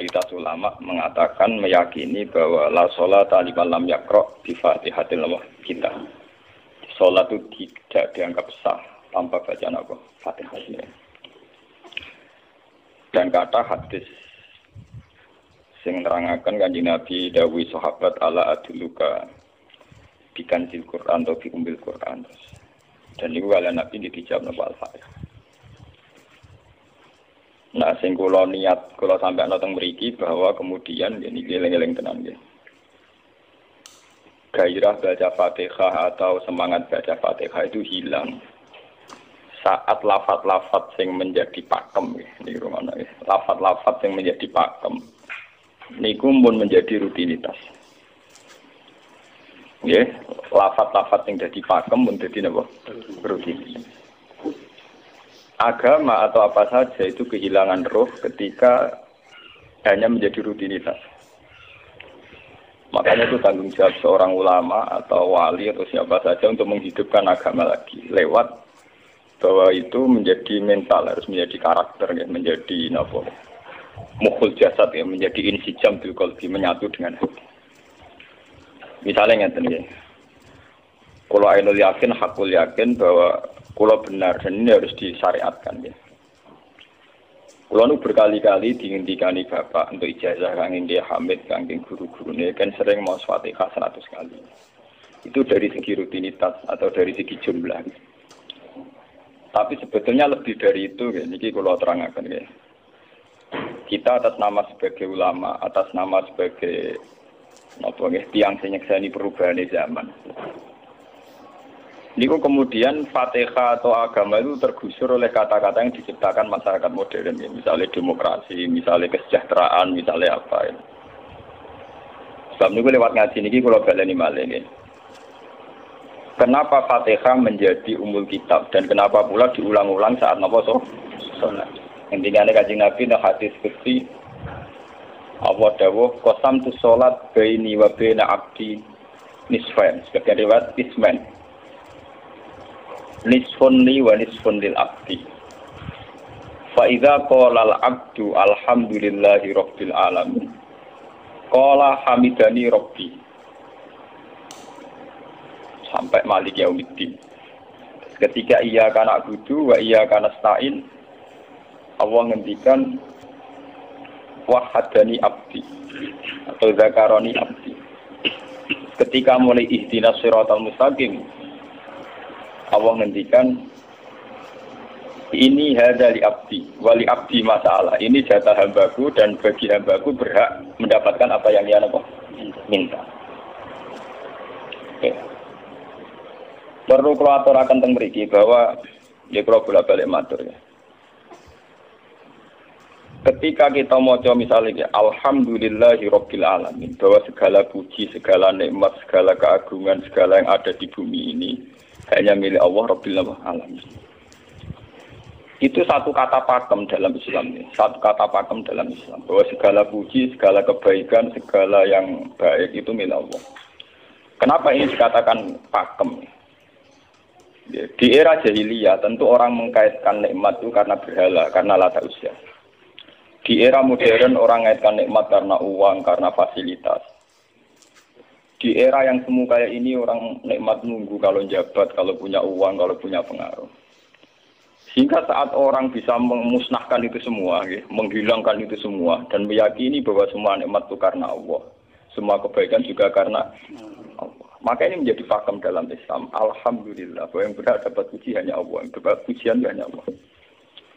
mayoritas ulama mengatakan meyakini bahwa la sholata liman lam yaqra bi Fatihatil kitab. Salat itu tidak dianggap sah tanpa bacaan apa? Fatihah. Dan kata hadis sing nerangaken Kanjeng Nabi dawuh sahabat ala aduluka bikanzil Quran atau bikumbil Quran. Dan niku kalian Nabi dijawab napa Al-Fatihah. Nah, sing kula niat kula sampai ana teng mriki bahwa kemudian niki eling-eling tenan nggih. Gairah baca Fatihah atau semangat baca Fatihah itu hilang saat lafaz-lafaz yang menjadi pakem niki rumana nggih. Lafaz-lafaz yang menjadi pakem niku pun menjadi rutinitas. Nggih, lafaz-lafaz yang jadi pakem pun dadi napa? Rutinitas. Agama atau apa saja itu kehilangan roh ketika hanya menjadi rutinitas. Makanya itu tanggung jawab seorang ulama atau wali atau siapa saja untuk menghidupkan agama lagi lewat bahwa itu menjadi mental, harus menjadi karakter, ya, menjadi mukhul jasad, ya, menjadi insijam bil qalbi, menyatu dengan hati. Misalnya ngeten ya. Kalau ainul yakin, hakul yakin bahwa kalau benar dan ini harus disyariatkan ya. Kalau nu berkali-kali dihentikan bapak untuk ijazah kanging dia Hamid kanging guru-gurune kan sering mau Fatihah 100 kali. Itu dari segi rutinitas atau dari segi jumlah. Tapi sebetulnya lebih dari itu ya. Niki kalau terangkan ya. Kita atas nama sebagai ulama, atas nama sebagai tiang senyekseni perubahan zaman. Niku kemudian Fatihah atau agama itu tergusur oleh kata-kata yang diciptakan masyarakat modern, ya. Misalnya demokrasi, misalnya kesejahteraan, misalnya apa. Ya. Sebab niku lewat ngaji niki kula baleni malih nggih. Kenapa Fatihah menjadi umul kitab dan kenapa pula diulang-ulang saat napa salat? Intinya Kanjeng Nabi nang hadis qudsi Allah dawuh qasam tu salat baini wa baina abdi nisfain. Sebagian riwayat isman. Nisfun li wa nisfun lil abdi. Fa idza qala al abdu alhamdulillahi rabbil alamin. Qala hamidani rabbi. Sampai malik yaumiddin. Ketika ia kana budu wa ia kana stain, Allah ngendikan wahadani abdi atau zakaroni abdi. Ketika mulai ihdinas siratal mustaqim, Allah ngendikan ini hadali abdi wali abdi masalah. Ini jatah hambaku dan bagi hambaku berhak mendapatkan apa yang dia minta. Okay. Perlu kulatur akan teng mriki bahwa ya kula bolak-balik matur ya. Ketika kita maca misalnya alhamdulillahi rabbil alamin, bahwa segala puji, segala nikmat, segala keagungan, segala yang ada di bumi ini hanya milik Allah rabbil alamin. Itu satu kata pakem dalam Islam ini, satu kata pakem dalam Islam, bahwa segala puji, segala kebaikan, segala yang baik itu milik Allah. Kenapa ini dikatakan pakem? Di era jahiliyah tentu orang mengkaitkan nikmat itu karena berhala, karena lata usia. Di era modern orang mengaitkan nikmat karena uang, karena fasilitas. Di era yang semu kayak ini orang nikmat nunggu kalau jabat, kalau punya uang, kalau punya pengaruh. Sehingga saat orang bisa memusnahkan itu semua, menghilangkan itu semua, dan meyakini bahwa semua nikmat itu karena Allah. Semua kebaikan juga karena Allah. Maka ini menjadi pakem dalam Islam. Alhamdulillah, bahwa yang berhak dapat puji hanya Allah, yang dapat pujian hanya Allah.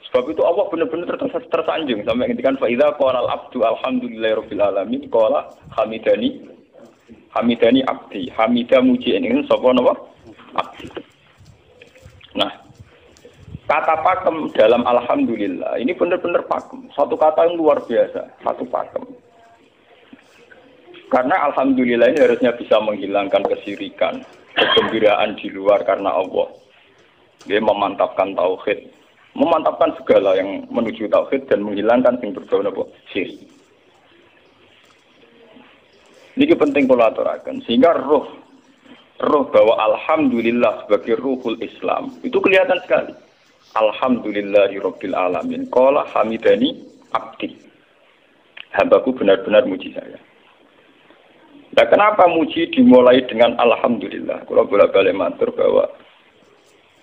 Sebab itu Allah benar-benar tersanjung sampai ngendikan fa idza qala al-abdu alhamdulillahirabbil alamin qala hamidani abdi. Hamidah muji ini sapa napa? Abdi. Nah, kata pakem dalam alhamdulillah ini benar-benar pakem. Satu kata yang luar biasa, satu pakem. Karena alhamdulillah ini harusnya bisa menghilangkan kesyirikan, kegembiraan di luar karena Allah. Dia memantapkan tauhid, memantapkan segala yang menuju tauhid dan menghilangkan yang berbau syirik. Ini penting kalau aturakan sehingga roh bahwa alhamdulillah sebagai ruhul Islam itu kelihatan sekali. Alhamdulillahirabbil alamin. Qala hamidani abdi. hambaku benar-benar muji saya. Nah, kenapa muji dimulai dengan alhamdulillah? Kalau bolak-balik matur bahwa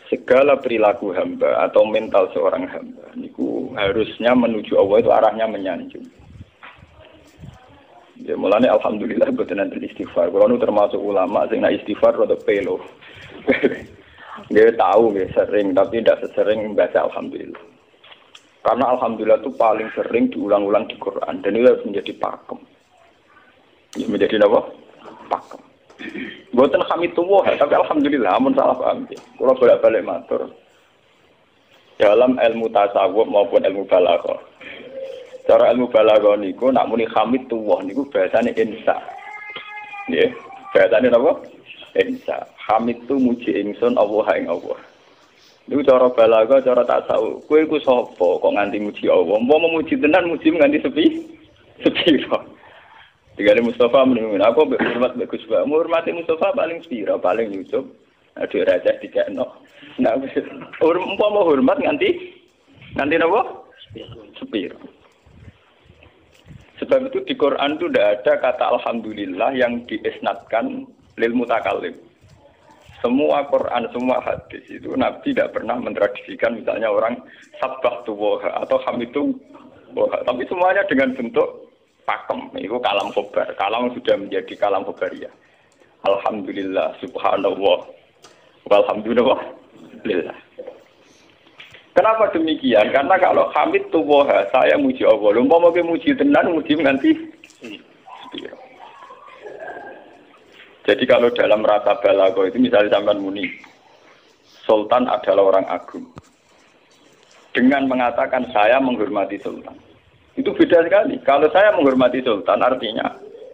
segala perilaku hamba atau mental seorang hamba niku harusnya menuju Allah itu arahnya menyanjung. Ya mulane alhamdulillah boten enten istighfar. Kalau nu termasuk ulama sing nak istighfar rada pelo. Dia tahu ya sering tapi tidak sesering membaca alhamdulillah. Karena alhamdulillah itu paling sering diulang-ulang di Quran dan itu harus menjadi pakem. Ya, menjadi apa? Pakem. Buatan hamitullah, tapi alhamdulillah amun salah paham. Kalau bolak-balik matur dalam ilmu tasawuf maupun ilmu balaghah. Cara ilmu balaghah niku nak muni hamitullah niku bahasane insa. Nggih, bahasane apa? Insa. Hamid itu muji ingsun Allah ing Allah. Niku cara balaghah, cara tasawuf. Kowe iku sapa kok nganti muji Allah? Umpama muji tenan muji nganti sepi. Digale Mustafa menimun aku hormat Gus Ba. Hormati Mustafa paling spira, paling nyucup. Ada raja dikekno. Nah, umpama hormat nganti napa? Spira. Sebab itu di Quran itu tidak ada kata alhamdulillah yang diisnadkan lil mutakallim. Semua Quran, semua hadis itu Nabi tidak pernah mentradisikan misalnya orang sabbahtu wa atau hamidu wa. Tapi semuanya dengan bentuk pakem, itu kalam khobar. Kalam sudah menjadi kalam khobariyah. Alhamdulillah, subhanallah, walhamdulillah, lillah. Kenapa demikian? Karena kalau hamid tuwah, saya muji Allah. Lumpama ke muji tenan, muji nanti. Jadi kalau dalam rasa balaghah itu misalnya sampean muni, Sultan adalah orang agung. Dengan mengatakan saya menghormati Sultan. Itu beda sekali. Kalau saya menghormati Sultan, artinya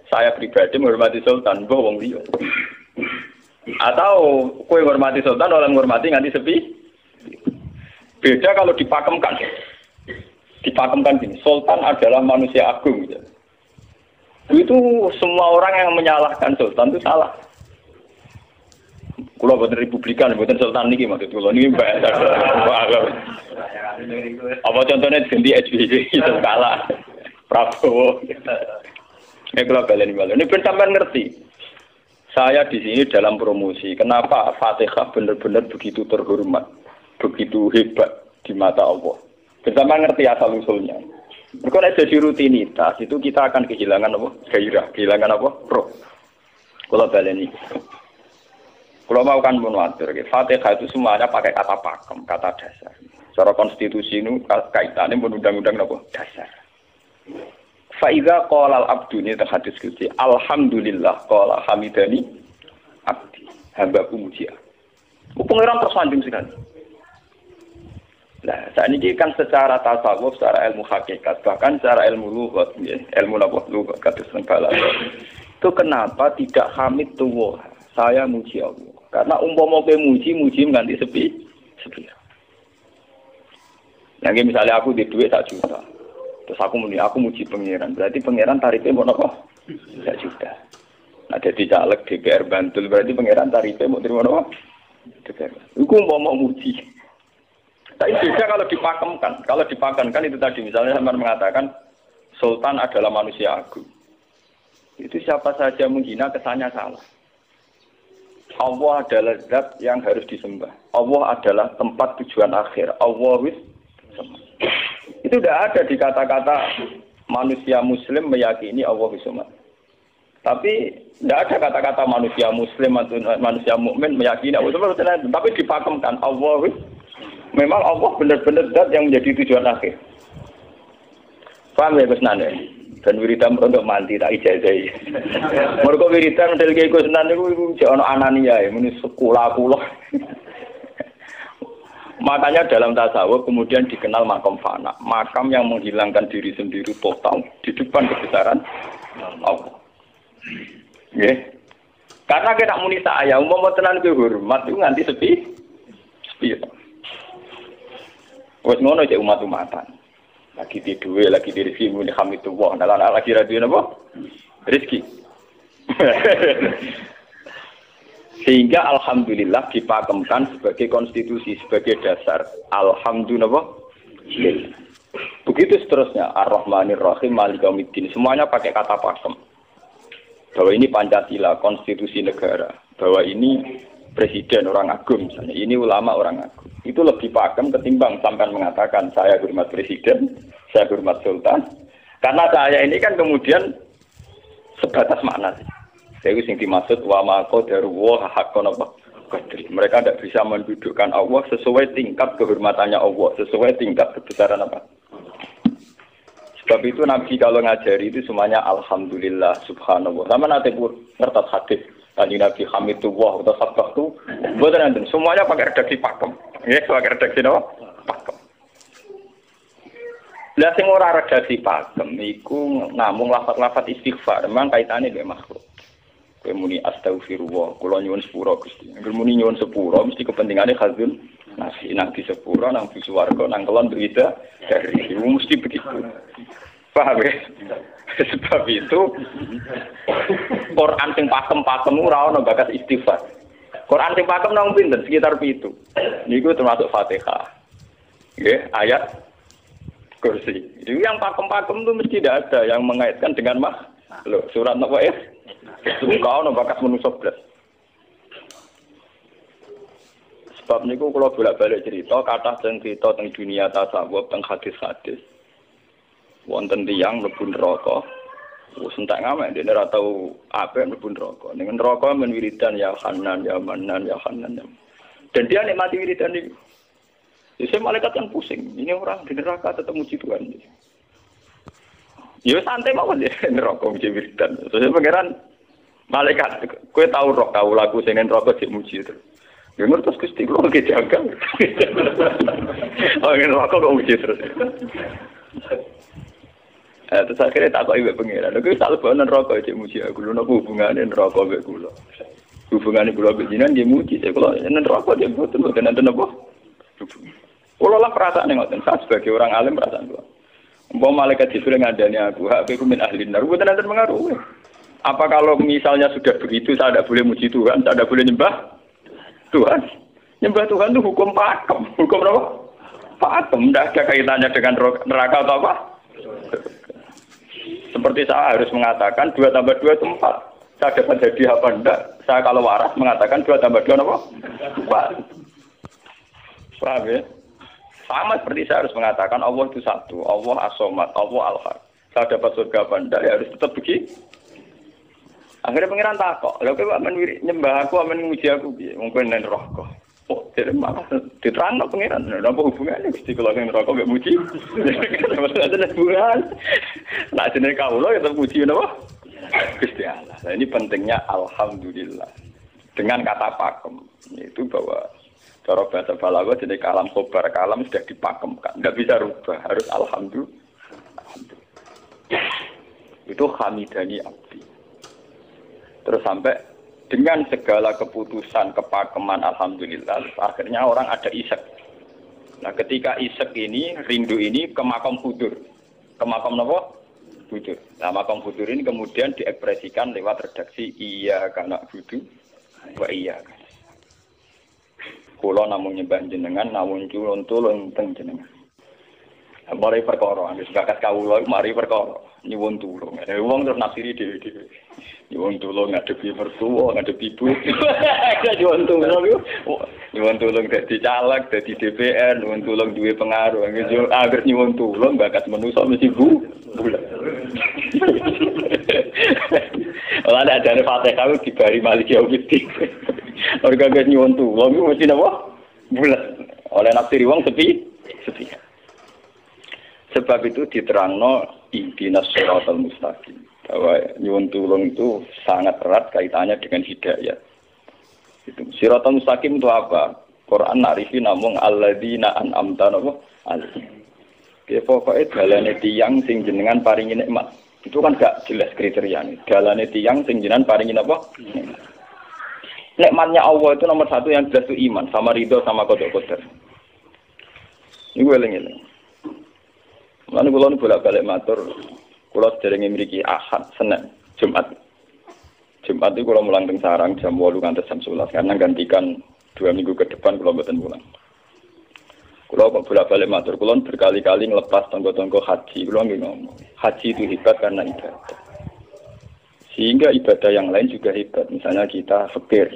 saya pribadi menghormati Sultan, mbah wong liya. Atau kowe menghormati Sultan, orang menghormati nganti sepi. Beda kalau dipakemkan. Dipakemkan gini, Sultan adalah manusia agung. Gitu. Itu semua orang yang menyalahkan Sultan itu salah. Kalau buatan Republikan, buatan Sultan niki maksud kula niki bahasa. Apa contohnya ganti SBY itu kalah Prabowo. Ini kalau balen balen. Ini ben sampean ngerti. Saya di sini dalam promosi. Kenapa Fatihah benar-benar begitu terhormat, begitu hebat di mata Allah. Ben sampean ngerti asal usulnya. Kalau jadi rutinitas itu kita akan kehilangan apa? Gairah, kehilangan apa? Roh. Kalau balen ini. Kalau mau kan menwatir, Fatihah itu semuanya pakai kata pakem, kata dasar. Secara konstitusi ini kaitannya undang-undang apa? Dasar. Faiza qala al-abdu ini terhadis kunci. Alhamdulillah qala hamidani abdi. Hambaku muji. Pengiran tersanjung sekali. Nah, saat ini kan secara tasawuf, secara ilmu hakikat, bahkan secara ilmu lughat, ilmu lughat kata balaghah. Itu kenapa tidak hamid tuwah? Saya muji Allah. Karena umpama kowe muji nganti sepi. Yang misalnya aku di duit 1 juta. Terus aku muji pangeran. Berarti pangeran tarifnya mau apa? 1 juta. Nah, jadi caleg DPR Bantul berarti pangeran tarifnya mau terima apa? DPR. Iku mau muji. Tapi beda kalau dipakemkan. Kalau dipakemkan itu tadi misalnya sampean mengatakan Sultan adalah manusia agung. Itu siapa saja menghina kesannya salah. Allah adalah zat yang harus disembah. Allah adalah tempat tujuan akhir. Allah itu tidak ada di kata-kata manusia muslim meyakini Allah Bismillah. Tapi tidak ada kata-kata manusia muslim atau manusia mukmin meyakini Allah Bismillah. Tapi dipakemkan Allah. Memang Allah benar-benar zat yang menjadi tujuan akhir. Paham ya Gus Nane? Dan wiridan untuk mandi tak ijazahi. Mergo wiridan model kaya Gus Nane iku jek ana anania ya muni sekolah kula. Makanya dalam tasawuf kemudian dikenal makam fana, makam yang menghilangkan diri sendiri total di depan kebesaran Allah. Nggih. Karena kita muni saya umpama tenan ke hormat itu nganti sepi. Wes ngono cek umat-umatan. Lagi di duwe, lagi di rezeki muni hamidullah. Nah, lagi radio napa? Rezeki. Sehingga alhamdulillah dipakemkan sebagai konstitusi, sebagai dasar. Alhamdulillah. Begitu seterusnya, Ar-Rahmanir Rahim, Maliki Yaumiddin, semuanya pakai kata pakem. Bahwa ini Pancasila, konstitusi negara, bahwa ini presiden orang agung misalnya, ini ulama orang agung. Itu lebih pakem ketimbang sampai mengatakan saya hormat presiden, saya hormat sultan. Karena saya ini kan kemudian sebatas makna sih. Jadi yang dimaksud wa ma qadaru wa haqqan apa? Mereka tidak bisa mendudukkan Allah sesuai tingkat kehormatannya Allah, sesuai tingkat kebesaran apa? Sebab itu Nabi kalau ngajari itu semuanya alhamdulillah subhanallah. Sama nanti pun ngertas hadis tadi Nabi Hamidullah atau sabah itu bukan nanti semuanya pakai redaksi pakem. Ya, pakai redaksi apa? Pakem. Lah sing ora redaksi pakem iku namung lafaz-lafaz istighfar, memang kaitannya dengan makhluk. Kowe muni astagfirullah, kula nyuwun sepura Gusti. Angger muni nyuwun sepura mesti kepentingane khazun nasi nang di sepura nang di swarga nang kelon berita dari itu mesti begitu. Paham ya? Sebab itu Quran sing pakem-pakem ora ono bakas istighfar. Quran sing pakem nang pinten sekitar 7. Niku termasuk Fatihah. Nggih, ayat kursi. Itu yang pakem-pakem itu mesti tidak ada yang mengaitkan dengan makhluk. Surat napa ya? Kau no bakas manusia belas. Sebab niku kalau bolak-balik cerita, kata cerita tentang dunia tasawuf, tentang hadis-hadis. Wonten tiyang mlebu neraka. Wis entek ngamek dene ora tau apik mlebu neraka. Ning neraka men wiridan ya Hanan, ya Manan, ya Hanan. Dan dia nikmati wiridan iki. Jadi malaikat kan pusing. Ini orang di neraka tetap muji Tuhan. Ya santai mawon ya neraka muji wiridan. Terus pangeran malaikat, kowe tau roh kau lagu sing neraka dimuji terus. Ya ngertos Gusti kula ge jagal. Oh neraka kok muji terus. Terus akhirnya tak kok ibu pengiran. Kowe tak lebokno neraka dimuji aku. Lha napa hubungane neraka mek kula? Hubungane kula mek jinan nggih muji kula neraka dia mboten nenten apa? Kula lah perasaan ngoten. Saya sebagai orang alim perasaan kula. Umpama malaikat Jibril ngandani aku, hak kowe min ahli nar, mboten nenten pengaruh. Apa kalau misalnya sudah begitu saya tidak boleh muji Tuhan, saya tidak boleh nyembah Tuhan? Nyembah Tuhan itu hukum pakem. Hukum apa? Pakem. Tidak ada kaitannya dengan neraka atau apa? Seperti saya harus mengatakan 2 tambah 2 itu 4. Saya dapat jadi apa enggak? Saya kalau waras mengatakan 2 tambah 2 apa? 4. Paham ya? Sama seperti saya harus mengatakan Allah itu satu. Allah as-somad, Allah al-har. Saya dapat surga apa enggak? Ya harus tetap begitu. Akhirnya pengiran takok, lha kowe amen nyembah aku, amen muji aku piye? Wong kowe nang neraka. Oh, jadi malah diterangno pengiran. Napa hubungane Gusti kula nang neraka mek muji? Ada hubungan. Lah jenenge kawula ya tetep muji napa? Gusti Allah. Nah, ini pentingnya alhamdulillah. Dengan kata pakem, itu bahwa cara bahasa balaghah jenenge kalam khobar, kalam sudah dipakemkan. Enggak bisa rubah, harus alhamdulillah. Itu hamidani abdi. Terus sampai dengan segala keputusan kepakeman alhamdulillah akhirnya orang ada isek. Nah ketika isek ini rindu ini ke makam hudur. Ke makam apa? Hudur. Nah makam hudur ini kemudian diekspresikan lewat redaksi iya kana hudu wa iya. Kula namung nyembah jenengan namung culun-culun teng jenengan. Mari perkara, wis bakat kawula mari perkara nyuwun tulung. Wong terus nafsiri dhewe-dhewe. Nyuwun tulung ngadepi mertua, ngadepi ibu. Nyuwun tulung yo. Nyuwun tulung dadi caleg, dadi DPR, nyuwun tulung duwe pengaruh. Angger nyuwun tulung bakat manusa mesti bulat. Ora ada jane Fatihah dibari Maliki Yaumiddin. Orga nyuwun tulung mesti napa? Bulat. Oleh nafsiri wong sepi. Sebab itu diterangno ihdinas shiratal mustaqim. Bahwa nyuwun tulung itu sangat erat kaitannya dengan hidayah. Itu shiratal mustaqim itu apa? Quran narifi namung alladzina an'amta alaihim. Ki pokoke dalane tiyang sing jenengan paringi nikmat. Itu kan gak jelas kriteriane. Dalane tiyang sing jenengan paringi apa? Nikmatnya Allah itu nomor 1 yang jelas itu iman sama ridho sama qada qadar. Niku eling-eling. Lalu kalau bolak-balik matur, kalau sederenge mriki Ahad, Senin, Jumat. Jumat itu kalau mulang teng sarang jam 8 nganti jam 11 karena gantikan 2 minggu ke depan kalau mboten mulang. Kalau bolak-balik matur, kalau berkali-kali ngelepas tonggo-tonggo haji, kalau nggak ngomong, haji itu hebat karena ibadah. Sehingga ibadah yang lain juga hebat. Misalnya kita fakir,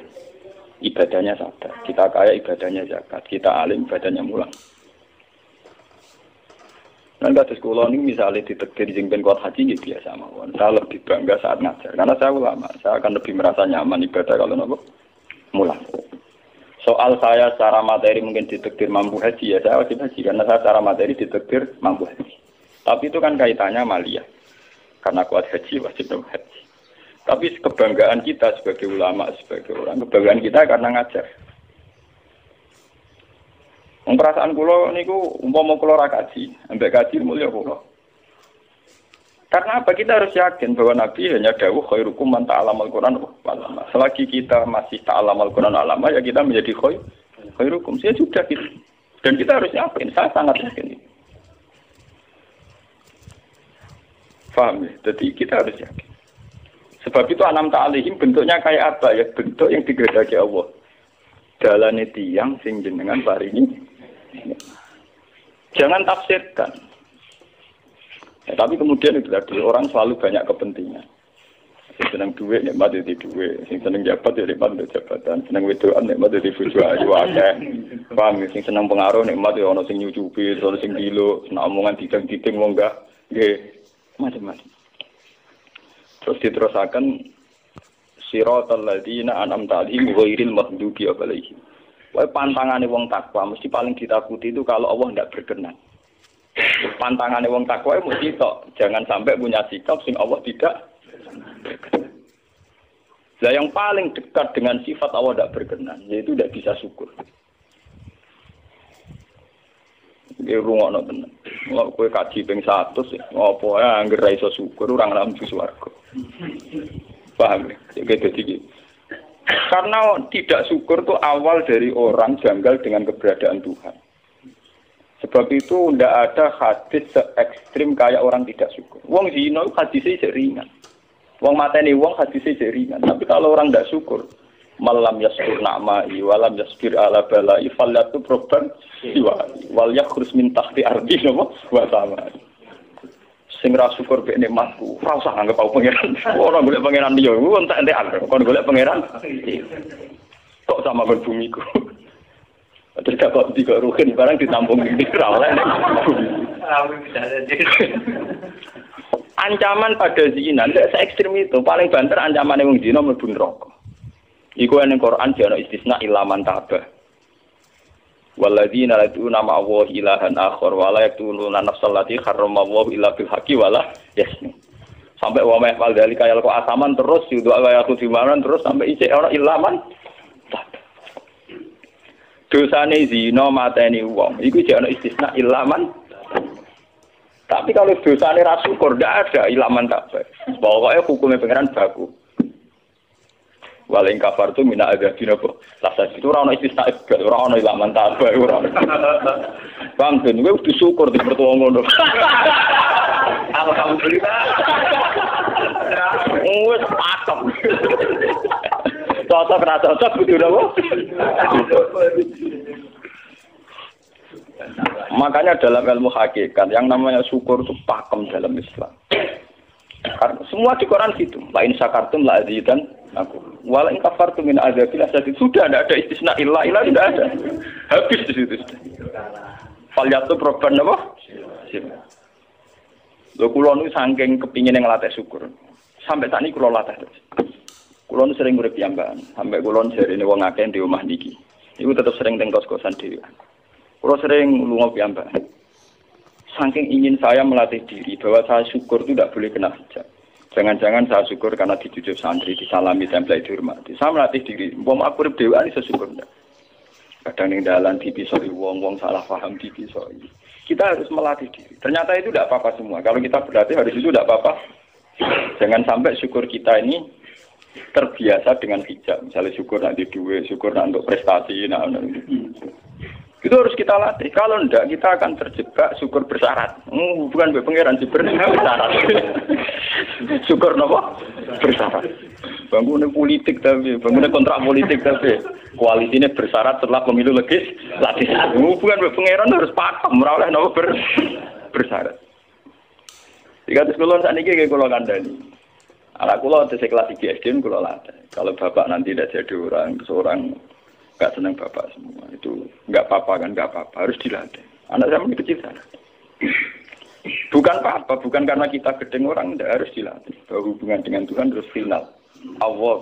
ibadahnya sabar. Kita kaya, ibadahnya zakat. Kita alim, ibadahnya mulang. Nah, kados kula ini misalnya ditekdir jengben kuat haji, ya biasa mawon. Saya lebih bangga saat ngajar, karena saya ulama. Saya akan lebih merasa nyaman ibadah kalau nopo mulang. Soal saya secara materi mungkin ditekdir mampu haji, ya saya wajib haji. Karena saya secara materi ditekdir mampu haji. Tapi itu kan kaitannya maliyah. Karena kuat haji, wajib haji. Tapi kebanggaan kita sebagai ulama, sebagai orang, kebanggaan kita karena ngajar. Perasaan kula niku umpama kula ra kaji, ambek kaji mulya kula. Karena apa? Kita harus yakin bahwa Nabi hanya dawuh khairukum man ta'allamal Qur'an wa 'allama. Selagi kita masih ta'allamal Qur'an wa 'allama, ya kita menjadi khairukum. Saya sudah gitu. Dan kita harus yakin, saya sangat yakin itu. Paham ya? Jadi kita harus yakin. Sebab itu anam ta'alihim bentuknya kayak apa ya? Bentuk yang digedaki Allah. Dalane tiyang sing jenengan paringi. Jangan tafsirkan. Ya, tapi kemudian itu tadi orang selalu banyak kepentingan. Sing seneng duit nikmat di duit, sing seneng jabat ya nikmat di jabatan, seneng wedoan nikmat di bojo ayu akeh. Paham ya? Sing seneng pengaruh nikmat ya ana sing nyucupi, ana sing gilo, seneng omongan didang-diding wong enggak nggih macam-macam. Terus diterusakan siratal ladzina an'amta 'alaihim ghairil maghdubi 'alaihim. Wae pantangane wong takwa mesti paling ditakuti itu kalau Allah tidak berkenan. Pantangane wong takwa mesti tok jangan sampai punya sikap sing Allah tidak berkenan. Lah yang paling dekat dengan sifat Allah tidak berkenan yaitu tidak bisa syukur. Nggih rungokno tenan. Kok kowe kaji ping 100 apa ae anggere ra iso syukur ora ngambu swarga. Paham ya? Jadi karena tidak syukur itu awal dari orang janggal dengan keberadaan Tuhan. Sebab itu tidak ada hadis se-ekstrim kayak orang tidak syukur. Wong zina hadisnya ringan. Wong mateni wong hadisnya ringan. Tapi kalau orang tidak syukur, malam yaskur na'ma'i walam yasbir ala bala'i fallatu proban wal yakhrus min tahti ardi wa sama. Sing ra syukur mek nikmatku, ora usah anggap aku pangeran. Ora golek pangeran liya, ku entek-entekan. Kon golek pangeran. Kok sama ben bumiku. Terus kok tiga rugen barang ditampung di ora oleh. Ancaman pada zina ndak se-ekstrem itu, paling banter ancamane wong zina mlebu neraka. Iku ning Quran jana istisna ilaman tabah. Walladzina laduna ma'allahi ilahan akhar wa la yaqtuluna nafsal lati harramallahu illa bil haqqi wa la yasni. Sampai wa ma'al dalika kaya kok asaman terus yudu kaya aku dimanan terus sampai isih ana ilaman. Dosane zina mateni wong iku jek ana istisna ilaman. Tapi kalau dosane ra syukur ndak ada ilaman kabeh. Pokoke hukume pangeran baku. Waling kafar tu mina ada dina apa? Lasa itu ora ono istisna ibad, ora ono ilaman tabah ora. Bang ben kowe kudu syukur di mertua ngono. Alhamdulillah. Wes pakem. Cocok ra cocok kudu apa? Makanya dalam ilmu hakikat yang namanya syukur itu pakem dalam Islam. Karena semua di Quran gitu. La in syakartum la azidan aku. Wala in kafartum min azabil asad. Sudah tidak ada istisna illa tidak ada. Habis di situ. Falyatu proban apa? Lho kula nu saking kepingin nglatih syukur. Sampai saat ini kula latih terus. Kula nu sering urip piyambakan. Sampai kula jarene wong akeh di omah niki. Iku tetep sering teng kos-kosan dhewe. Kula sering lunga piyambakan. Saking ingin saya melatih diri bahwa saya syukur itu tidak boleh kena hijab. Jangan-jangan saya syukur karena dicucuk santri, disalami, tempel, dihormati. Saya melatih diri. Wong aku urip dhewe iso syukur ndak. Kadang ning dalan dipisoi wong salah paham dipisoi. Kita harus melatih diri. Ternyata itu tidak apa-apa semua. Kalau kita berlatih harus itu tidak apa-apa. Jangan sampai syukur kita ini terbiasa dengan hijab. Misalnya syukur nanti duit, syukur nanti untuk prestasi. Itu harus kita latih. Kalau enggak, kita akan terjebak syukur bersyarat. Bukan pangeran bersyarat. Syukur apa? Bersyarat. Bangunnya politik tapi, bangunnya kontrak politik tapi, koalisinya bersyarat setelah pemilu legislatif. Hubungan pangeran harus pakem, ora oleh napa bersyarat. Jika terus kulon saat ini kayak kulon kandani. Anak kulon di kelas IGSD kulon latih. Kalau bapak nanti tidak jadi seorang nggak senang bapak semua itu nggak apa-apa kan, nggak apa-apa, harus dilatih. Anak saya masih kecil sana. Bukan apa-apa, bukan karena kita gedeng orang, tidak harus dilatih. Bahwa hubungan dengan Tuhan harus final. Allah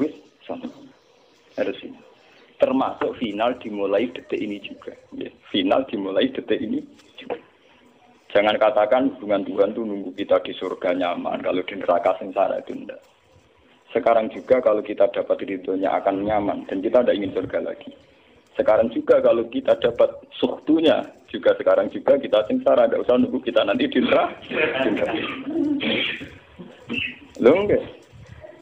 harus final. Termasuk final dimulai detik ini juga. Ya, final dimulai detik ini juga. Jangan katakan hubungan Tuhan itu nunggu kita di surga nyaman, kalau di neraka sengsara itu tidak. Sekarang juga kalau kita dapat ridhonya akan nyaman, dan kita tidak ingin surga lagi. Sekarang juga kalau kita dapat suhtunya, juga sekarang juga kita sengsara, tidak usah nunggu kita nanti di neraka. Loh enggak?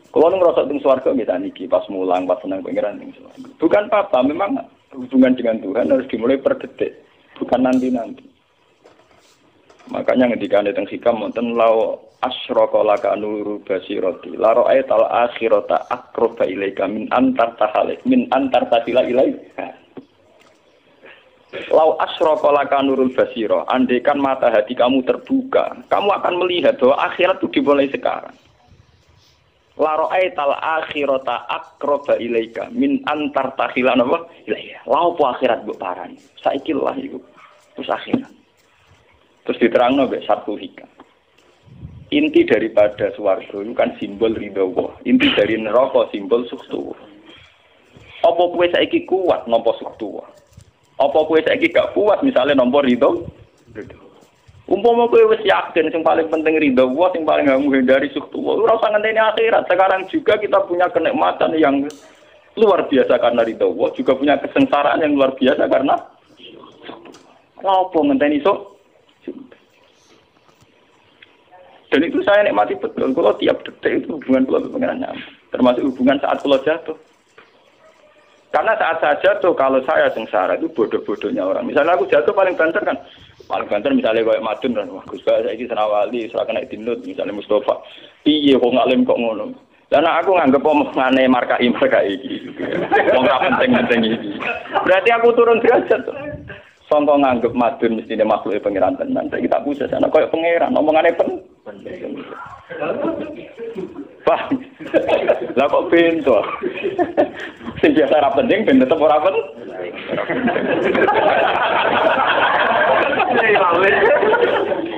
Kalau ngerasa di surga, misalnya niki, pas mulang, pas senang pengiran di surga. Bukan apa-apa, memang hubungan dengan Tuhan harus dimulai per detik, bukan nanti-nanti. Makanya ketika ada tentang hikam wonten lau asyraka laka nuru basirati la ra'aital akhirata aqraba ilaika min antar tasila ilaika. Lau asyraka laka nurul basira, andaikan mata hati kamu terbuka, kamu akan melihat bahwa akhirat itu dimulai sekarang. La ra'aital akhirata aqraba ilaika min antar tasila ilaika. Lau po akhirat mbok parani. Saiki lah iku. Terus akhirat. Terus diterangno mbek satu hikam. Inti daripada swarga itu kan simbol ridho Allah. Inti dari neraka simbol suktu. Apa kowe saiki kuat nampa suktu? Apa kowe saiki gak kuat misalnya nampa ridho? Umpama kowe wis yakin sing paling penting ridho Allah, sing paling gak menghindari suktu. Ora usah ngenteni akhirat. Sekarang juga kita punya kenikmatan yang luar biasa karena ridho Allah, juga punya kesengsaraan yang luar biasa karena apa ngenteni sok. Dan itu saya nikmati betul. Kalau tiap detik itu hubungan kalau dengan nyaman. Termasuk hubungan saat kalau jatuh. Karena saat saya jatuh, kalau saya sengsara itu bodoh-bodohnya orang. Misalnya aku jatuh paling banter kan. Paling banter misalnya kayak Madun kan. Wah Gus Bah, saya ini Senawali, serah kena dinut. Misalnya Mustafa. Iya kok ngalim kok ngono. Dan aku nganggep omongane markai iki. Wong ra penting-penting iki. Berarti aku turun derajat tuh. Songko nganggep Madun mestine makhluk pangeran tenan. Saiki tak putus ana koyo pangeran omongane penting. Wah. Lah kok pintu. Sing biasa ora penting ben tetep ora penting.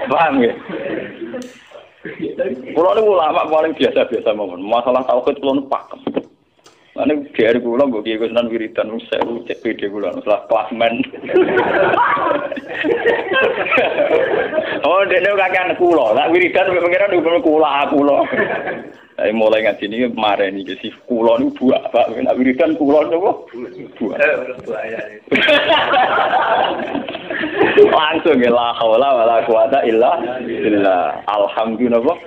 Paham ya? Kulo niku ulama paling biasa-biasa mawon. Masalah tauhid kulo pakem. Ane biar kula mbok kiye Gunan wiridan sewu cek PD kula salah klasmen. Oh, dene kakean kula. Lah wiridan sampe pengiran hukum kula. Saya mulai ngaji niki mareni iki si kula niku buak, Pak. Nek wiridan kula niku buak. Langsung la haula wala quwata illa billah. Alhamdulillah.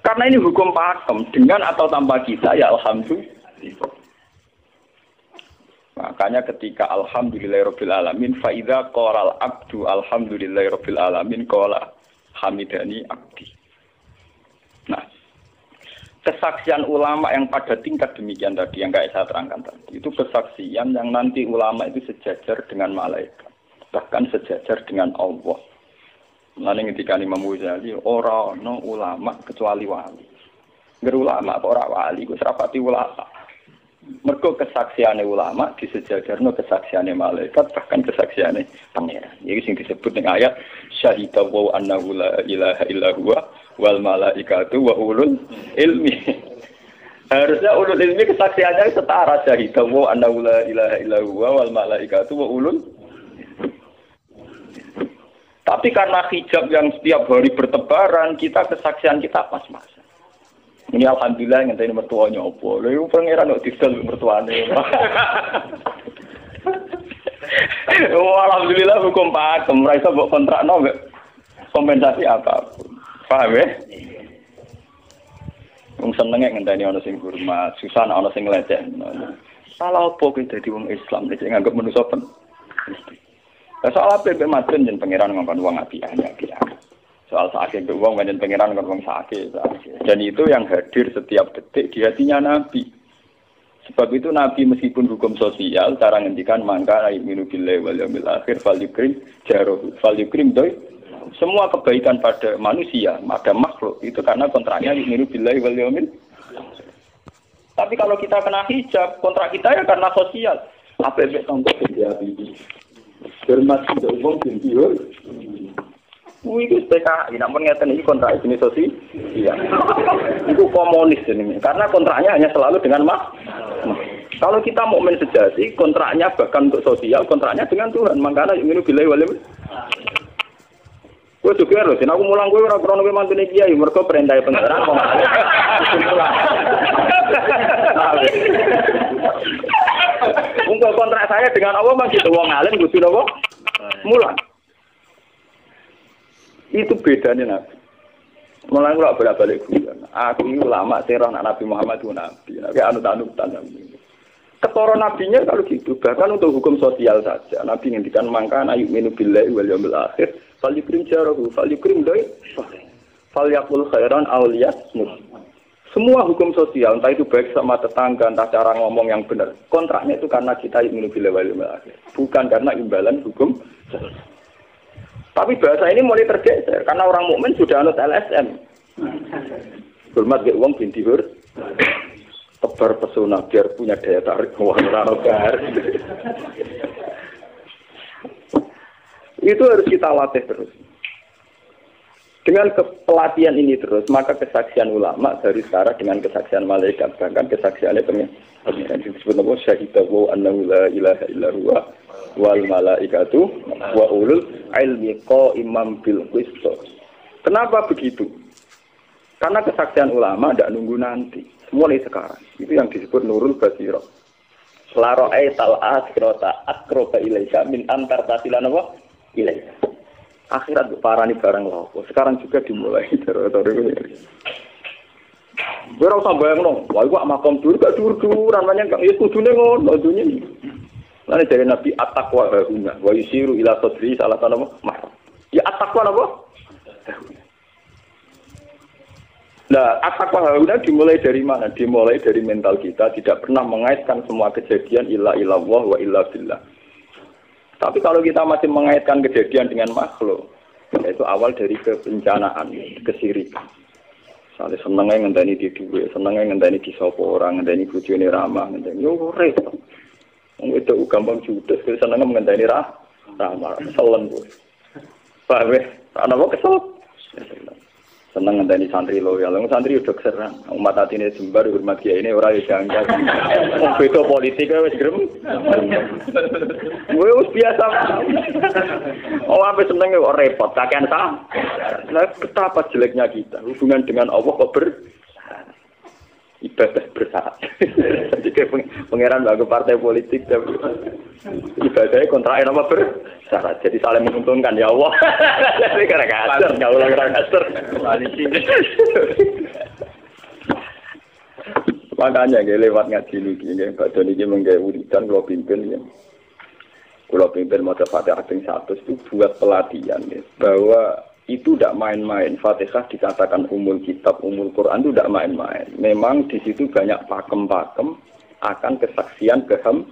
Karena ini hukum pakem, dengan atau tanpa kita ya alhamdulillah. Makanya ketika alhamdulillahirabbil alamin fa idza qalal abdu alhamdulillahirabbil alamin qala hamidani abdi. Nah, kesaksian ulama yang pada tingkat demikian tadi yang kayak saya terangkan tadi, itu kesaksian yang nanti ulama itu sejajar dengan malaikat, bahkan sejajar dengan Allah. Lalu ketika Imam Ghazali orang no ulama kecuali wali. Nggak ulama kok ora wali, gue serapati ulama. Mergo kesaksiane ulama disejajarno kesaksiane malaikat bahkan kesaksiane pangeran. Iki sing disebut ning ayat syahidallahu annahu la ilaha illa huwa wal malaikatu wa ulul ilmi. Harusnya ulul ilmi kesaksiannya setara syahidallahu annahu la ilaha illa huwa wal malaikatu wa ulul. Tapi karena hijab yang setiap hari bertebaran, kita kesaksian kita pas-pasan. Ini alhamdulillah ngenteni mertuanya opo. Lha iku pangeran kok disel mertuane. Oh alhamdulillah hukum pakem, ora iso mbok kontrakno mbek kompensasi apapun. Paham ya? Wong senenge ngenteni ana sing hormat, susah ana sing lecehno. Salah opo kuwi dadi wong Islam nek nganggep manusa pen. Soal apa yang Madun dan pangeran ngomong uang apiannya kira. Soal sakit uang dan pangeran ngomong sakit. Dan itu yang hadir setiap detik di hatinya Nabi. Sebab itu Nabi meskipun hukum sosial, cara ngendikan mangka aiminu billahi wal yaumil akhir falyukrim jarohu falyukrim doi. Semua kebaikan pada manusia, pada makhluk itu karena kontraknya aiminu billahi wal yaumil. Tapi kalau kita kena hijab, kontrak kita ya karena sosial. Apa yang contoh dia ini? Hormat tidak umum bintiur. Itu PKI, namun ngeten ini kontrak jenis sosial. Iya. Itu komunis ini, karena kontraknya hanya selalu dengan Kalau kita mukmin sejati, kontraknya bahkan untuk sosial, kontraknya dengan Tuhan. Makanya ingin billahi wal yaumil. Gue juga harus, aku mulang gue orang-orang gue mantune kiai, mereka perintah pengeran kok. Untuk kontrak saya dengan Allah masih wong alim kudu napa? Mulang. Itu bedanya Nabi. Mulai kalau bolak-balik guyon. Aku ini ulama serah Nabi Muhammad itu Nabi. Nabi anut-anutan Nabi. Ketara nabinya kalau gitu. Bahkan untuk hukum sosial saja. Nabi ngendikan mangkana yu'minu billahi wal yaumil akhir. Fal yukrim jarahu. Fal yukrim doi. Fal yakul khairan awliyasmut. Semua hukum sosial, entah itu baik sama tetangga, entah cara ngomong yang benar. Kontraknya itu karena kita yu'minu billahi wal yaumil akhir. Bukan karena imbalan hukum sosial. Tapi bahasa ini mulai tergeser karena orang mukmin sudah anut LSM. Hormat ke uang binti hur. Tebar pesona biar punya daya tarik uang ranogar. Itu harus kita latih terus. Dengan pelatihan ini terus, maka kesaksian ulama dari sekarang dengan kesaksian malaikat, bahkan kesaksiannya pengen disebut nama syahidahu annahu la ilaha illa huwa wal malaikatu wa ulul ilmi qaiman bil qist. Kenapa begitu? Karena kesaksian ulama tidak nunggu nanti, mulai sekarang. Itu yang disebut nurul basirah. La ra'aital akhirata aqraba ilaika min antar tasilan apa? Ilaika. Akhirat parani barang lopo. Sekarang juga dimulai dari gue rasa bayang wah gue makom dulu gak dur-duran banyak kan ya kudune ngono dunia ini. Lalu dari Nabi at-taqwa huna wa yusiru ila sadri salah satu mah. Ya at-taqwa apa? Nah, at-taqwa huna dimulai dari mana? Dimulai dari mental kita, tidak pernah mengaitkan semua kejadian illa illallah wa illa billah. Tapi kalau kita masih mengaitkan kejadian dengan makhluk, itu awal dari kebencanaan, kesirikan. Misalnya senengnya ngenteni di duwe, senengnya ngenteni di sopo orang, ngenteni bojone ramah, ngenteni yo repot. Wong itu gampang judes, senengnya ngenteni ramah, keselen kuwi. Paham ya? Ana kok kesel. Seneng ngenteni santri loyal. Wong santri udah keserang. Umat atine jembar hormat kiai ini ora yo janggal. Wong beda politik wis grem. Wis biasa. Oh, sampai seneng kok repot, kakean ta. Nah, betapa jeleknya kita. Hubungan dengan Allah kok ibadah bersyarat. Jadi pangeran bagi partai politik tapi ibadahnya kontraknya apa bersyarat. Jadi saling menguntungkan ya Allah. Jadi kadang-kadang nggak ulang kadang-kadang. Makanya lewat ngaji ini, Pak Doni ini menggawe wiridan kalau pimpin ya. Kalau pimpin mau Fatihah ping 100 itu buat pelatihan ya, bahwa itu tidak main-main. Fatihah dikatakan umul kitab, umul Quran itu tidak main-main. Memang di situ banyak pakem-pakem akan kesaksian kehendak.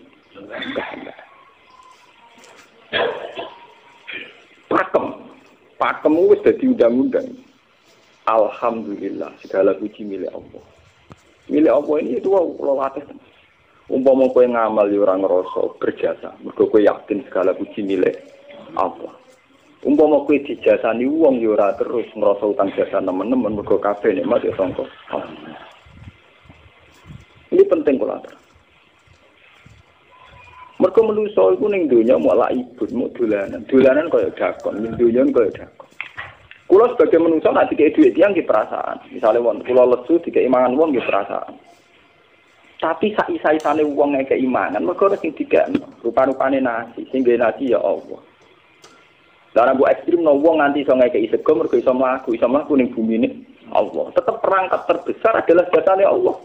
Pakem itu sudah diundang-undang. Alhamdulillah, segala puji milik Allah. Milik Allah ini itu kalau latih. Umpama kowe ngamal ya ora ngrasa berjasa, mergo kowe yakin segala puji milik Allah. Umpama kowe dijasani wong ya ora terus ngrasa utang jasa nemen-nemen mergo kabeh nikmat ya sangka. Ini penting kula atur. Mergo manusa iku ning donya malah ibut muk dolanan. Dolanan kaya dakon, ning donya kaya dakon. Kula sebagai manusa nek dikek dhuwit tiyang ki perasaan. Misale wong kula lesu dikek imangan wong ki perasaan. Tapi saisa-isane wong nek keimanan mergo sing dikekno rupa-rupane nasi, sing nggae nasi ya Allah. Lah bu ekstrim no wong nganti iso ngekeki sego mergo iso mlaku ning bumine Allah. Tetep perangkat terbesar adalah jasane Allah.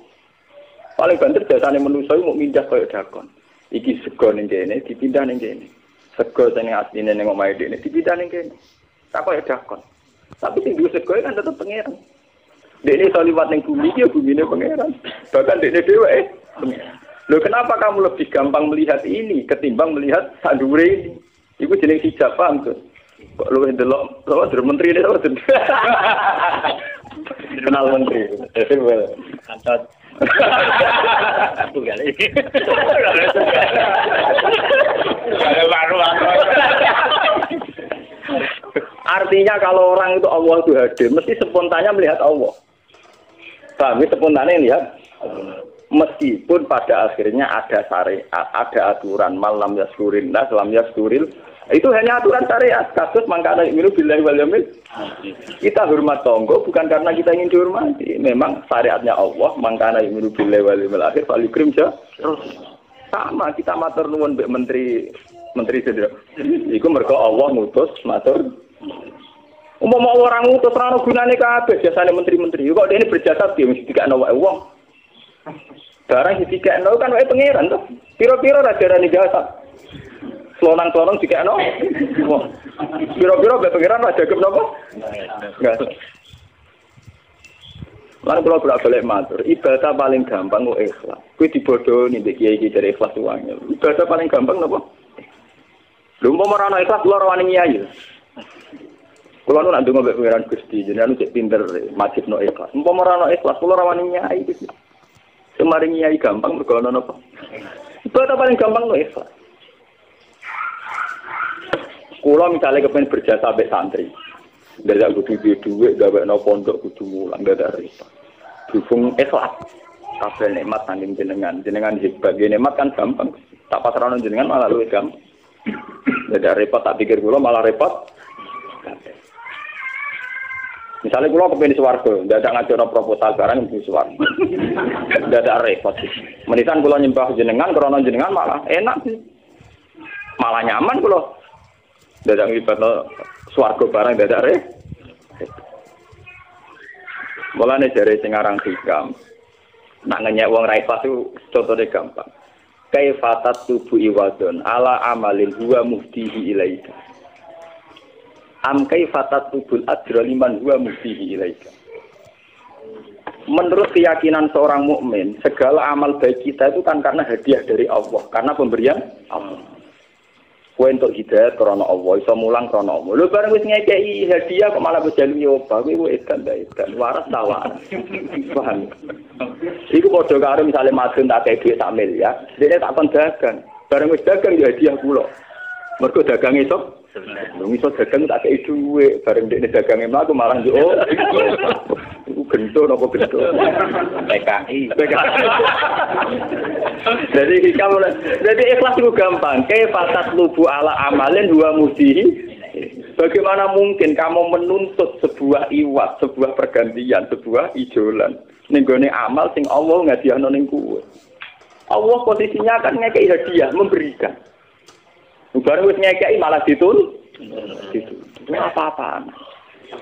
Paling banter jasane manusa iku mung mindah kaya dakon. Iki sego ning kene dipindah ning kene. Sego sing asline ning omahe dene dipindah ning kene. Tak kaya dakon. Tapi sing duwe sego kan tetep pangeran. Dene iso liwat ning bumi iki ya bumine pangeran. Bahkan dene dhewe pangeran. Loh kenapa kamu lebih gampang melihat ini ketimbang melihat sandure ini? Iku jeneng hijab paham tuh. Kok lu ndelok dari menteri ini apa kenal menteri. Kantor. Aku kali. Artinya kalau orang itu Allah itu hadir, mesti spontannya melihat Allah. Tapi spontannya lihat, meskipun pada akhirnya ada syariat, ada aturan malam yaskurin, lam yaskuril, itu hanya aturan syariat. Kasus mangkana yu'minu billahi wal yaumil. Kita hormat tonggo bukan karena kita ingin dihormati. Memang syariatnya Allah, mangkana yu'minu billahi wal yaumil akhir falyukrim ja. Sama kita matur nuwun mbek menteri sedherek. Iku mergo Allah ngutus matur. Umpama orang ngutus ora ono gunane kabeh jasane menteri-menteri. Kok dene berjasa piye mesti dikakno wae wong. Barang dikakno kan wae pangeran to. Piro-piro ra jarane jasa. Selonang-selonang dikakno wong. Piro-piro wae pangeran ra jagep napa? Enggak. Lan kula bolak-balik matur, ibadah paling gampang kok ikhlas. Kuwi dibodohi mbek kiai-kiai dari ikhlas wae. Ibadah paling gampang napa? Lha umpama ora ana ikhlas kula ora wani nyai. Kula nu nak ndonga mbek pangeran Gusti, jenengan cek pinter majibno ikhlas. Umpama ora ana ikhlas kula ora wani nyai iki. Semari nyai gampang mergo ana napa? Ibadah paling gampang kok ikhlas. Kula misalnya kepen berjasa mbek santri. Dadak kudu duwe gawekno pondok kudu mulang dadak repot. Berhubung ikhlas. Kabeh nikmat saking jenengan hebat. Nikmat kan gampang. Tak pasrahno jenengan malah luwih gampang. Dadak repot tak pikir kula malah repot. Misalnya kula kepengin swarga, dadak ngajono proposal barang mesti swarga. Dadak repot. Menitan kula nyembah jenengan krana jenengan malah enak sih. Malah nyaman kula. Dadak ngibadno swarga barang dadak repot. Mulane jare sing aran hikam. Nak ngenyek wong ra ikhlas itu contone gampang. Kaifatat tubu iwadon ala amalin huwa muftihi ilaika. Am kaifatat tubul ajra liman huwa muftihi ilaika. Menurut keyakinan seorang mukmin, segala amal baik kita itu kan karena hadiah dari Allah, karena pemberian Allah. Kowe entuk hidayah krana Allah, iso mulang krana Allah. Lho bareng wis ngekeki hadiah kok malah bejalu nyoba, kowe edan waras ta waras. Paham? Iku padha karo misale madun tak kei dhuwit sak miliar, dene tak kon dagang. Bareng wis dagang ya hadiah kula. Mergo dagang iso iso dagang tak kei dhuwit, bareng dene dagange mlaku malah yo. Iku gento napa gento? PKI. Jadi ikhlas itu gampang. Kaifatat lubu ala amalin huwa mudihi. Bagaimana mungkin kamu menuntut sebuah iwat, sebuah pergantian, sebuah ijolan ning gone amal sing Allah ngadiahno ning kowe. Allah posisinya kan ngekeki hadiah, memberikan. Bareng wis ngekeki malah ditun. Itu apa-apaan.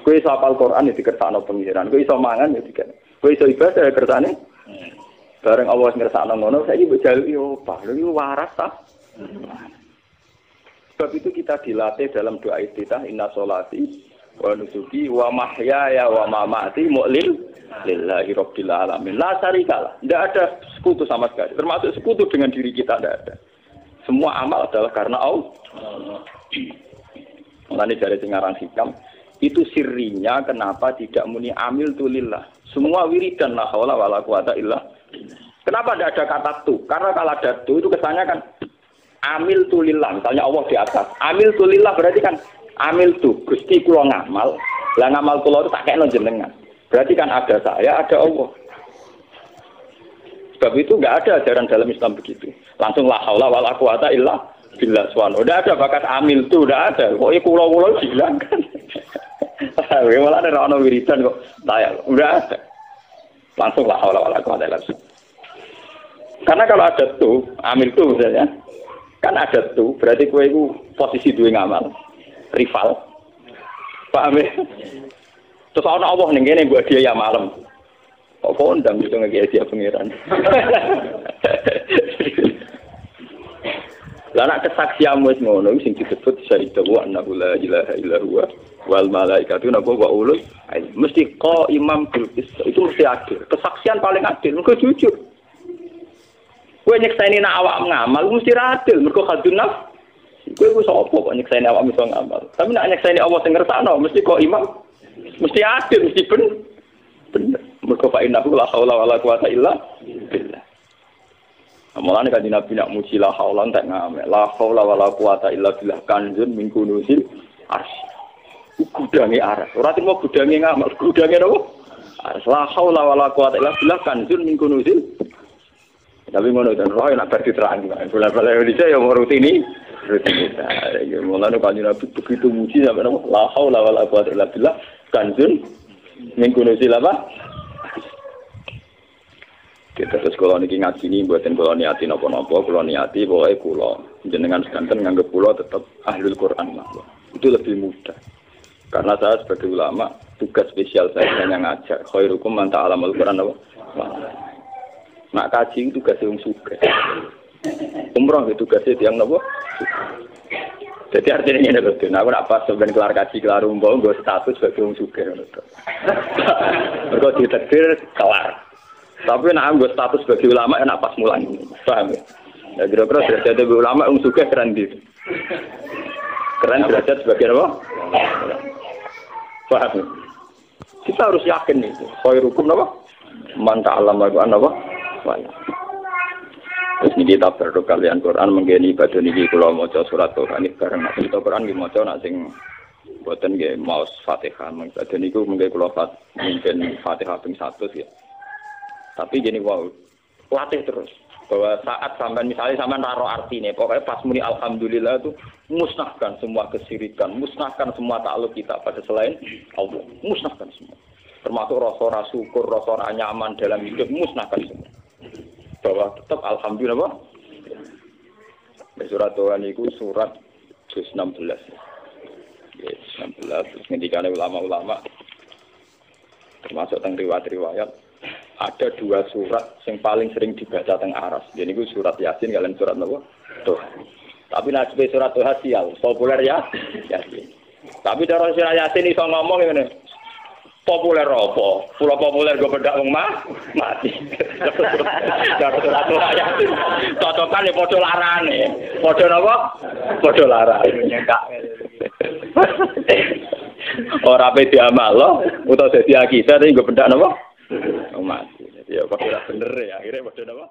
Kowe iso hafal Quran ya dikersakno pengiran, kowe iso mangan ya dikersakno. Kowe iso ibadah ya kersane. Bareng Allah ngersakno ngono, saiki mbok jaluki opah. Lho iki waras ta? Sebab itu kita dilatih dalam doa iftitah inna sholati wa nusuki wa mahyaya wa mamati lillahi rabbil alamin. La syarikalah. Tidak ada sekutu sama sekali. Termasuk sekutu dengan diri kita tidak ada. Semua amal adalah karena Allah. Mulane dari singaran hikam itu sirrinya kenapa tidak muni amil tulillah. Semua wiridan la haula wala quwata illa. Kenapa tidak ada kata tu? Karena kalau ada tu itu kesannya kan amil tulillah. Misalnya Allah di atas. Amil tulillah berarti kan amil tu Gusti kula ngamal. Lah ngamal kula itu tak kena jenengan. Berarti kan ada saya, ada Allah. Sebab itu enggak ada ajaran dalam Islam begitu. Langsung la haula wala quwata illa billah subhanahu. Udah ada bakat amil tu, udah ada. Kok kula-kula hilangkan. Malah ada orang wiridan kok tayang, udah ada. Langsung la haula wala quwata illa billah. Karena kalau ada tuh, amil tuh misalnya, kan ada tuh, berarti kowe itu posisi duwe ngamal, rival. Paham ya? Terus ana Allah ning kene mbok dia ya malam. Kok kondang iso ngeki dia pangeran. Lah nek kesaksianmu wis ngono sing disebut syahida wa annahu la ilaha illa huwa wal malaikatu napa wa ulul mesti imam bil qist itu mesti adil. Kesaksian paling adil mergo jujur. Kowe nyekseni nak awak ngamal mesti adil, mergo khadun nafs. Kowe wis apa kok nyekseni awak iso ngamal. Tapi nak nyekseni Allah sing ngersakno mesti kok imam. Mesti adil, mesti bener. Mergo fa innahu la haula wala quwata illa billah. Mulane kan Nabi nak muji la haula tak ngamal. La haula wala quwata illa billah kanjun min kunuzil arsy. Gudange aras. Ora timo gudange ngamal, gudange napa? Aras la haula wala quwata illa billah kanjun min kunuzil. Tapi ngono dan roh nak diterang. Bola-bola Indonesia yang rutini. Mulane kan Nabi begitu muji sampai napa? La haula wala quwata illa billah kanjun min kunuzil apa? Kita terus kalau niki ngaji ini buatin kalau niati nopo-nopo, kalau niati boleh kulo jenengan sekanten nganggep kulo tetap ahlul Quran lah. Itu lebih mudah. Karena saya sebagai ulama tugas spesial saya hanya ngajar. Khairukum man ta'alamul Quran apa? Nak kaji itu tugas yang sugih. Umroh itu tugasnya tiang nopo. Jadi artinya ini betul. Nah, aku nak pas sebenarnya kelar kaji kelar umroh, gue status sebagai orang sugih. Mereka ditakdir kelar. Tapi nak gue status sebagai ulama enak pas mulang. Paham ya? Ya kira-kira derajat sebagai ulama sugih keren gitu. Keren derajat sebagai apa? Paham ya? Kita harus yakin itu. Khairukum apa? Man ta'allama al-Qur'an apa? Terus ini kita berdoa kalian Quran menggeni ibadah niki kula maca surat Quran iki bareng nek kita Quran nggih maca nek sing boten nggih maos Fatihah ibadah niku mengke kula mungkin Fatihah ping 100 ya. Tapi gini wow, latih terus bahwa saat sampean misalnya sampean raro artine pokoknya pas muni alhamdulillah itu musnahkan semua kesyirikan, musnahkan semua takluk kita pada selain Allah, musnahkan semua. Termasuk rasa syukur, rasa nyaman dalam hidup musnahkan semua. Bahwa tetap alhamdulillah apa? Surat Tuhan itu surat 16. Yes, 16 terus ngendikane ulama-ulama termasuk teng riwayat-riwayat ada 2 surat yang paling sering dibaca teng aras. Jadi itu surat Yasin kalian surat apa? Tuhan. Tapi nek surat Tuhan sial, populer ya Yasin. Tapi cara surat Yasin iso ngomong ngene. Populer apa? Pulau populer gue bedak wong mati. Cara surat ayat. Cocokan ya padha larane. Padha napa? Padha larane. Ora pe diamal utawa dadi akidah tapi gue bedak napa? Wong mati. Ya kok ora bener ya akhirnya padha napa?